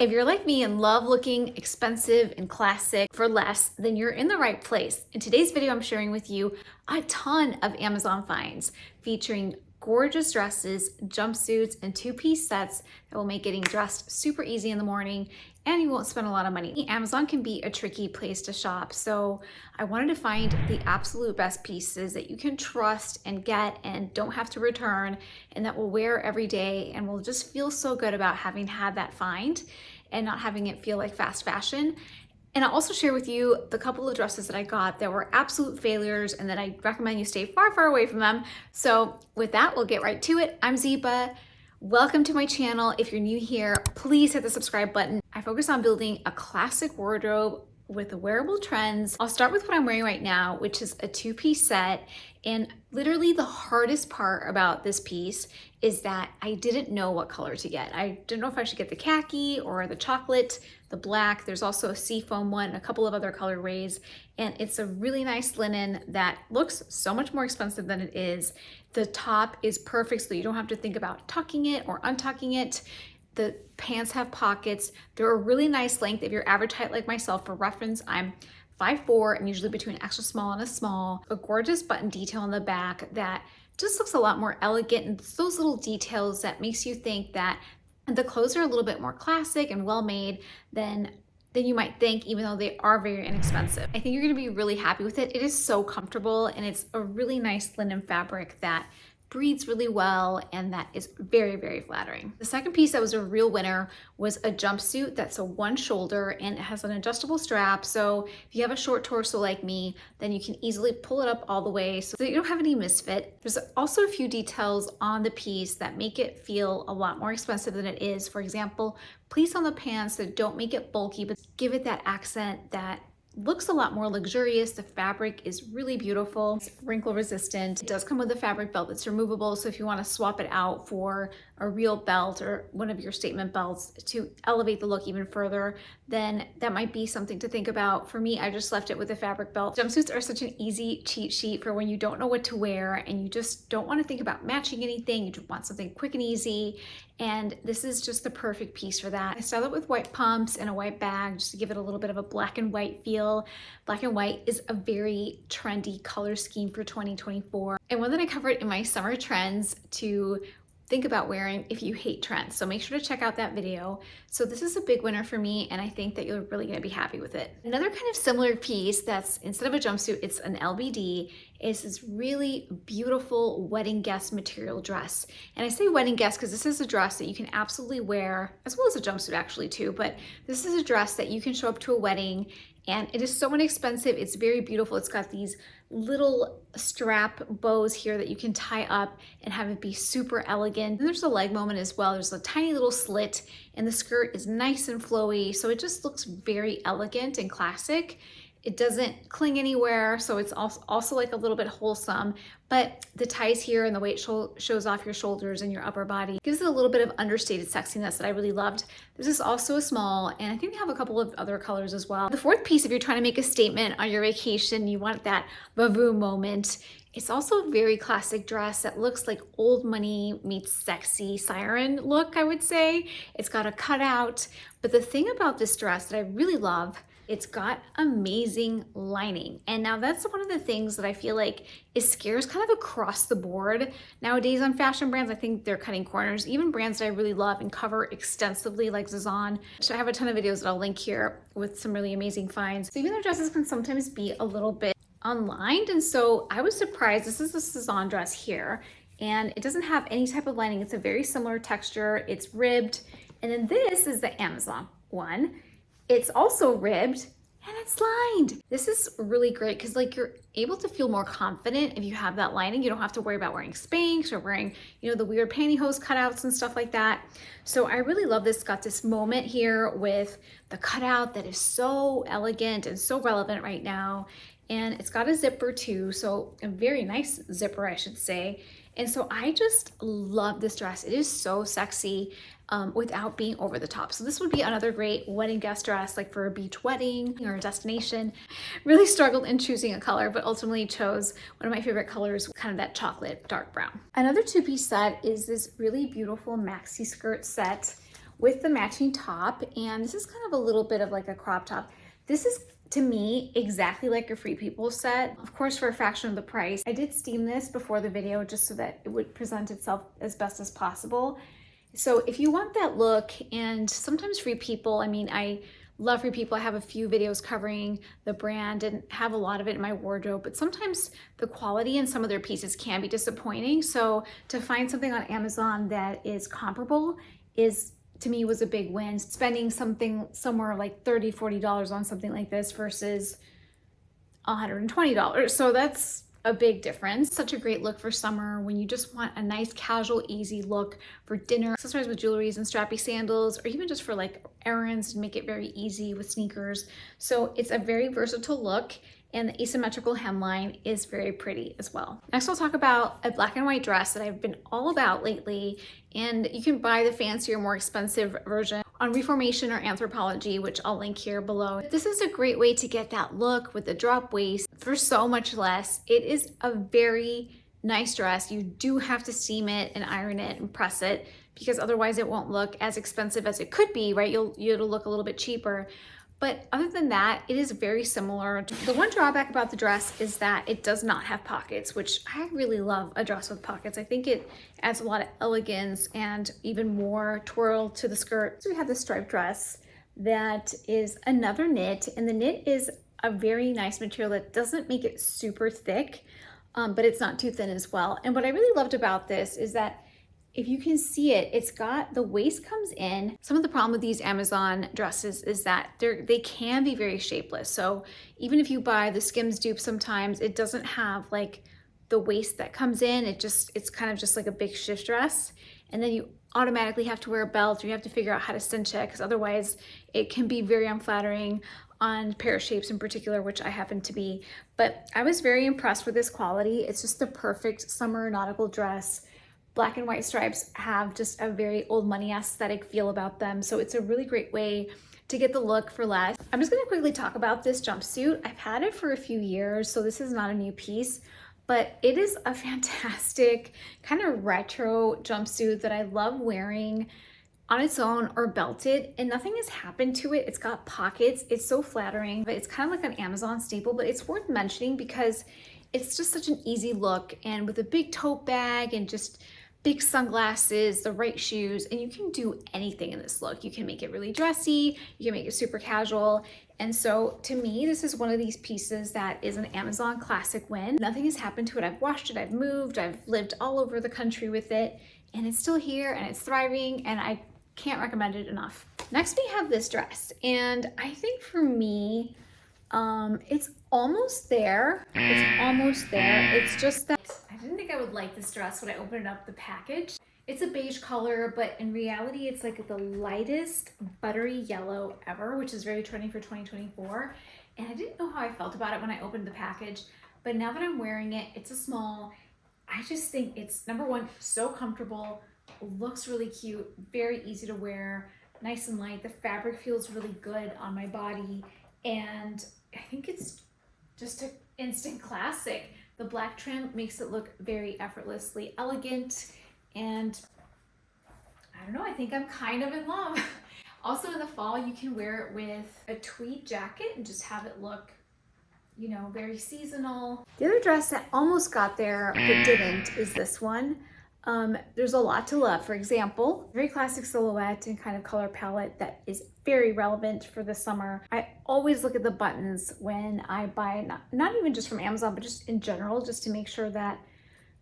If you're like me and love looking expensive and classic for less, then you're in the right place. In today's video, I'm sharing with you a ton of Amazon finds featuring gorgeous dresses, jumpsuits, and two-piece sets that will make getting dressed super easy in the morning and you won't spend a lot of money. Amazon can be a tricky place to shop, so I wanted to find the absolute best pieces that you can trust and get and don't have to return and that will wear every day and will just feel so good about having had that find and not having it feel like fast fashion. And I'll also share with you the couple of dresses that I got that were absolute failures and that I recommend you stay far, far away from them. So with that, we'll get right to it. I'm Ziba. Welcome to my channel. If you're new here, please hit the subscribe button. I focus on building a classic wardrobe with the wearable trends. I'll start with what I'm wearing right now, which is a two-piece set. And literally the hardest part about this piece is that I didn't know what color to get. I didn't know if I should get the khaki or the chocolate, the black. There's also a seafoam one, a couple of other colorways. And it's a really nice linen that looks so much more expensive than it is. The top is perfect, so you don't have to think about tucking it or untucking it. The pants have pockets. They're a really nice length. If you're average height like myself, for reference, I'm 5'4" and usually between extra small and a small. A gorgeous button detail on the back that just looks a lot more elegant, and it's those little details that makes you think that the clothes are a little bit more classic and well made than you might think, even though they are very inexpensive. I think you're gonna be really happy with it. It is so comfortable and it's a really nice linen fabric that breathes really well and that is very, very flattering. The second piece that was a real winner was a jumpsuit that's a one shoulder and it has an adjustable strap. So if you have a short torso like me, then you can easily pull it up all the way so that you don't have any misfit. There's also a few details on the piece that make it feel a lot more expensive than it is. For example, pleats on the pants that don't make it bulky, but give it that accent that looks a lot more luxurious. The fabric is really beautiful. It's wrinkle resistant. It does come with a fabric belt that's removable. So if you want to swap it out for a real belt or one of your statement belts to elevate the look even further, then that might be something to think about. For me, I just left it with a fabric belt. Jumpsuits are such an easy cheat sheet for when you don't know what to wear and you just don't want to think about matching anything. You just want something quick and easy. And this is just the perfect piece for that. I style it with white pumps and a white bag just to give it a little bit of a black and white feel. Black and white is a very trendy color scheme for 2024 and one that I covered in my summer trends to think about wearing if you hate trends. So make sure to check out that video. So this is a big winner for me and I think that you're really gonna be happy with it. Another kind of similar piece that's instead of a jumpsuit, it's an LBD, is this really beautiful wedding guest material dress. And I say wedding guest because this is a dress that you can absolutely wear, as well as a jumpsuit actually too, but this is a dress that you can show up to a wedding and it is so inexpensive. It's very beautiful. It's got these little strap bows here that you can tie up and have it be super elegant. And there's a leg moment as well. There's a tiny little slit and the skirt is nice and flowy. So it just looks very elegant and classic. It doesn't cling anywhere, so it's also like a little bit wholesome, but the ties here and the way it shows off your shoulders and your upper body gives it a little bit of understated sexiness that I really loved. This is also a small, and I think they have a couple of other colors as well. The fourth piece, if you're trying to make a statement on your vacation, you want that vavoom moment. It's also a very classic dress that looks like old money meets sexy siren look, I would say. It's got a cutout, but the thing about this dress that I really love, it's got amazing lining. And now that's one of the things that I feel like is scarce kind of across the board. Nowadays on fashion brands, I think they're cutting corners. Even brands that I really love and cover extensively like Zazan. So I have a ton of videos that I'll link here with some really amazing finds. So even their dresses can sometimes be a little bit unlined. And so I was surprised. This is the Zazan dress here. And it doesn't have any type of lining. It's a very similar texture. It's ribbed. And then this is the Amazon one. It's also ribbed and it's lined. This is really great because like you're able to feel more confident if you have that lining. You don't have to worry about wearing Spanx or wearing, you know, the weird pantyhose cutouts and stuff like that. So I really love this. It's got this moment here with the cutout that is so elegant and so relevant right now. And it's got a zipper too. So a very nice zipper, I should say. And so I just love this dress. It is so sexy without being over the top. So this would be another great wedding guest dress, like for a beach wedding or a destination. Really struggled in choosing a color, but ultimately chose one of my favorite colors, kind of that chocolate dark brown. Another two-piece set is this really beautiful maxi skirt set with the matching top, and this is kind of a little bit of like a crop top. This is, to me, exactly like a Free People set, of course for a fraction of the price. I did steam this before the video just so that it would present itself as best as possible. So if you want that look, and sometimes Free People, I mean, I love Free People. I have a few videos covering the brand and have a lot of it in my wardrobe, but sometimes the quality in some of their pieces can be disappointing. So to find something on Amazon that is comparable is, to me, was a big win. Spending something somewhere like $30, $40 on something like this versus $120. So that's a big difference. Such a great look for summer when you just want a nice casual easy look for dinner, accessories with jewelries and strappy sandals, or even just for like errands and make it very easy with sneakers. So it's a very versatile look, and the asymmetrical hemline is very pretty as well. Next, we'll talk about a black and white dress that I've been all about lately, and you can buy the fancier, more expensive version on Reformation or Anthropologie, which I'll link here below. This is a great way to get that look with the drop waist for so much less. It is a very nice dress. You do have to steam it and iron it and press it, because otherwise it won't look as expensive as it could be, right? It'll look a little bit cheaper. But other than that, it is very similar. The one drawback about the dress is that it does not have pockets, which I really love a dress with pockets. I think it adds a lot of elegance and even more twirl to the skirt. So we have this striped dress that is another knit, and the knit is a very nice material that doesn't make it super thick, but it's not too thin as well. And what I really loved about this is that if you can see it, it's got, the waist comes in. Some of the problem with these Amazon dresses is that they can be very shapeless. So even if you buy the Skims dupe, sometimes it doesn't have like the waist that comes in. It's kind of just like a big shift dress. And then you automatically have to wear a belt, or you have to figure out how to cinch it, because otherwise it can be very unflattering on pear shapes in particular, which I happen to be. But I was very impressed with this quality. It's just the perfect summer nautical dress. Black and white stripes have just a very old money aesthetic feel about them. So it's a really great way to get the look for less. I'm just gonna quickly talk about this jumpsuit. I've had it for a few years, so this is not a new piece, but it is a fantastic kind of retro jumpsuit that I love wearing on its own or belted, and nothing has happened to it. It's got pockets. It's so flattering, but it's kind of like an Amazon staple, but it's worth mentioning because it's just such an easy look, and with a big tote bag and just big sunglasses, the right shoes, and you can do anything in this look. You can make it really dressy, you can make it super casual. And so to me, this is one of these pieces that is an Amazon classic win. Nothing has happened to it. I've washed it, I've moved, I've lived all over the country with it, and it's still here and it's thriving, and I can't recommend it enough. Next, we have this dress, and I think for me, it's almost there. It's almost there. It's just that I didn't think I would like this dress when I opened up the package. It's a beige color, but in reality, it's like the lightest buttery yellow ever, which is very trendy for 2024. And I didn't know how I felt about it when I opened the package, but now that I'm wearing it, it's a small. I just think it's, number one, so comfortable, looks really cute, very easy to wear, nice and light. The fabric feels really good on my body, and I think it's just an instant classic. The black trim makes it look very effortlessly elegant, and I don't know, I think I'm kind of in love. Also in the fall, you can wear it with a tweed jacket and just have it look, you know, very seasonal. The other dress that almost got there but didn't is this one. There's a lot to love. For example, very classic silhouette and kind of color palette that is very relevant for the summer. I always look at the buttons when I buy, not even just from Amazon, but just in general, just to make sure that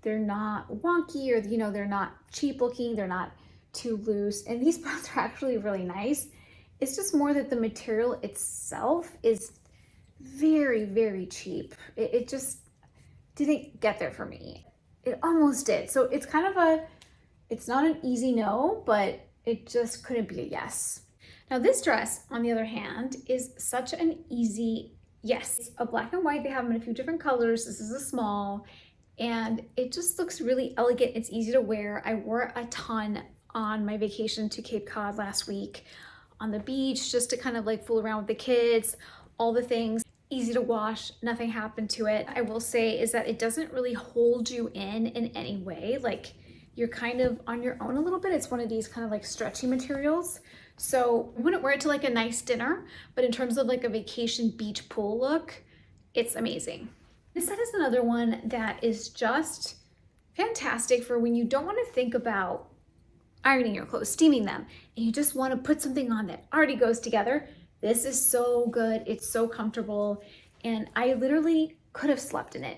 they're not wonky, or, you know, they're not cheap looking, they're not too loose. And these buttons are actually really nice. It's just more that the material itself is very, very cheap. It just didn't get there for me. It almost did. So it's kind of it's not an easy no, but it just couldn't be a yes. Now this dress, on the other hand, is such an easy yes. It's a black and white. They have them in a few different colors. This is a small, and it just looks really elegant. It's easy to wear. I wore a ton on my vacation to Cape Cod last week on the beach, just to kind of like fool around with the kids, all the things. Easy to wash, nothing happened to it. I will say is that it doesn't really hold you in any way. Like, you're kind of on your own a little bit. It's one of these kind of like stretchy materials. So I wouldn't wear it to like a nice dinner, but in terms of like a vacation beach pool look, it's amazing. This set is another one that is just fantastic for when you don't want to think about ironing your clothes, steaming them, and you just want to put something on that already goes together. This is so good. It's so comfortable. And I literally could have slept in it.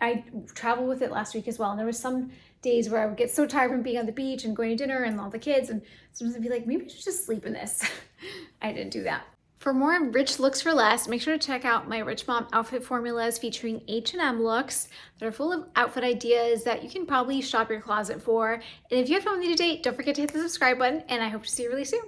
I traveled with it last week as well. And there were some days where I would get so tired from being on the beach and going to dinner and all the kids. And sometimes I'd be like, maybe I should just sleep in this. I didn't do that. For more rich looks for less, make sure to check out my Rich Mom outfit formulas featuring H&M looks that are full of outfit ideas that you can probably shop your closet for. And if you have fun with me today, don't forget to hit the subscribe button, and I hope to see you really soon.